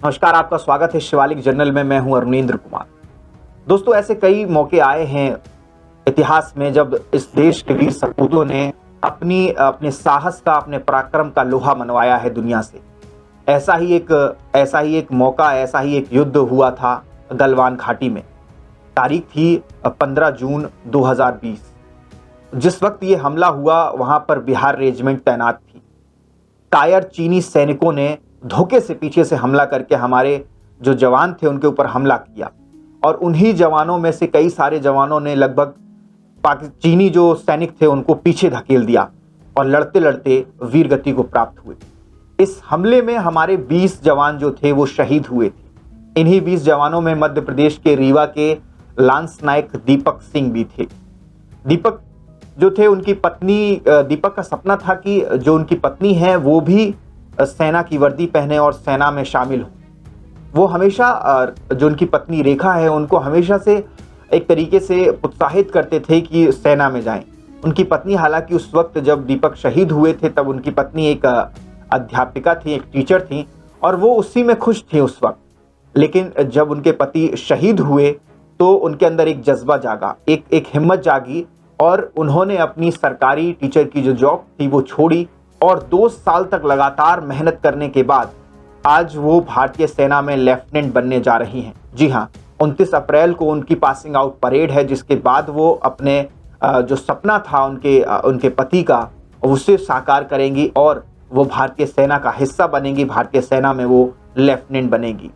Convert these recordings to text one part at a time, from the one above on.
नमस्कार, आपका स्वागत है शिवालिक जर्नल में। मैं हूं अरुणेंद्र कुमार। दोस्तों, ऐसे कई मौके आए हैं इतिहास में जब इस देश के वीर सपूतों ने अपने साहस का, अपने पराक्रम का लोहा मनवाया है दुनिया से। ऐसा ही एक मौका, ऐसा ही एक युद्ध हुआ था गलवान घाटी में। तारीख थी 15 जून 2020। जिस वक्त ये हमला हुआ वहां पर बिहार रेजिमेंट तैनात थी। कायर चीनी सैनिकों ने धोखे से पीछे से हमला करके हमारे जो जवान थे उनके ऊपर हमला किया, और उन्हीं जवानों में से कई सारे जवानों ने लगभग चीनी जो सैनिक थे उनको पीछे धकेल दिया और लड़ते लड़ते वीरगति को प्राप्त हुए। इस हमले में हमारे 20 जवान जो थे वो शहीद हुए थे। इन्हीं 20 जवानों में मध्य प्रदेश के रीवा के लांस नायक दीपक सिंह भी थे। दीपक जो थे, उनकी पत्नी, दीपक का सपना था कि जो उनकी पत्नी है वो भी सेना की वर्दी पहने और सेना में शामिल हो। वो हमेशा, जो उनकी पत्नी रेखा है, उनको हमेशा से एक तरीके से उत्साहित करते थे कि सेना में जाएं। उनकी पत्नी, हालांकि उस वक्त जब दीपक शहीद हुए थे तब उनकी पत्नी एक अध्यापिका थी, एक टीचर थी, और वो उसी में खुश थी उस वक्त। लेकिन जब उनके पति शहीद हुए तो उनके अंदर एक जज्बा जागा, एक हिम्मत जागी, और उन्होंने अपनी सरकारी टीचर की जो जॉब थी वो छोड़ी, और 2 साल तक लगातार मेहनत करने के बाद आज वो भारतीय सेना में लेफ्टिनेंट बनने जा रही हैं। जी हाँ, 29 अप्रैल को उनकी पासिंग आउट परेड है, जिसके बाद वो अपने जो सपना था उनके पति का, उसे साकार करेंगी और वो भारतीय सेना का हिस्सा बनेंगी। भारतीय सेना में वो लेफ्टिनेंट बनेगी।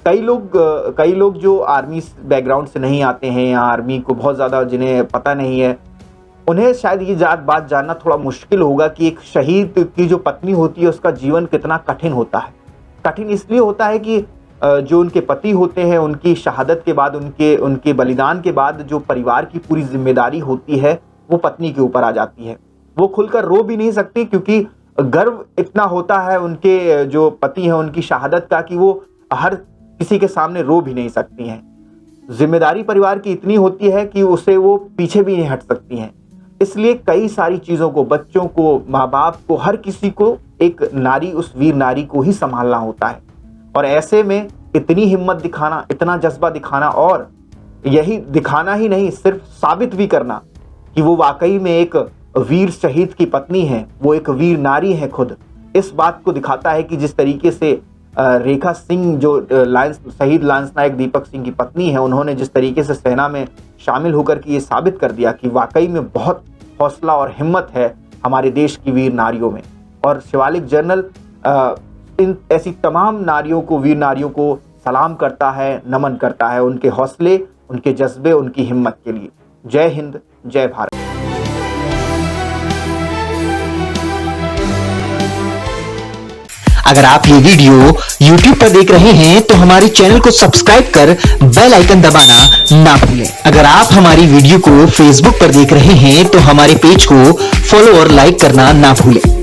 कई लोग जो आर्मी बैकग्राउंड से नहीं आते हैं या आर्मी को बहुत ज़्यादा जिन्हें पता नहीं है, उन्हें शायद ये बात जानना थोड़ा मुश्किल होगा कि एक शहीद की जो पत्नी होती है उसका जीवन कितना कठिन होता है। कठिन इसलिए होता है कि जो उनके पति होते हैं, उनकी शहादत के बाद, उनके बलिदान के बाद जो परिवार की पूरी जिम्मेदारी होती है वो पत्नी के ऊपर आ जाती है। वो खुलकर रो भी नहीं सकती क्योंकि गर्व इतना होता है उनके जो पति हैं उनकी शहादत का कि वो हर किसी के सामने रो भी नहीं सकती हैं। जिम्मेदारी परिवार की इतनी होती है कि उसे वो पीछे भी नहीं हट सकती हैं। इसलिए कई सारी चीज़ों को, बच्चों को, माँ बाप को, हर किसी को एक नारी, उस वीर नारी को ही संभालना होता है। और ऐसे में इतनी हिम्मत दिखाना, इतना जज्बा दिखाना, और यही दिखाना ही नहीं, सिर्फ साबित भी करना कि वो वाकई में एक वीर शहीद की पत्नी है, वो एक वीर नारी है खुद। इस बात को दिखाता है कि जिस तरीके से रेखा सिंह, जो शहीद लांस नायक दीपक सिंह की पत्नी है, उन्होंने जिस तरीके से सेना में शामिल होकर के ये साबित कर दिया कि वाकई में बहुत हौसला और हिम्मत है हमारे देश की वीर नारियों में। और शिवालिक जर्नल इन ऐसी तमाम नारियों को, वीर नारियों को सलाम करता है, नमन करता है उनके हौसले, उनके जज्बे, उनकी हिम्मत के लिए। जय हिंद, जय भारत। अगर आप ये वीडियो YouTube पर देख रहे हैं तो हमारे चैनल को सब्सक्राइब कर बेल आइकन दबाना ना भूलें। अगर आप हमारी वीडियो को Facebook पर देख रहे हैं तो हमारे पेज को फॉलो और लाइक करना ना भूलें।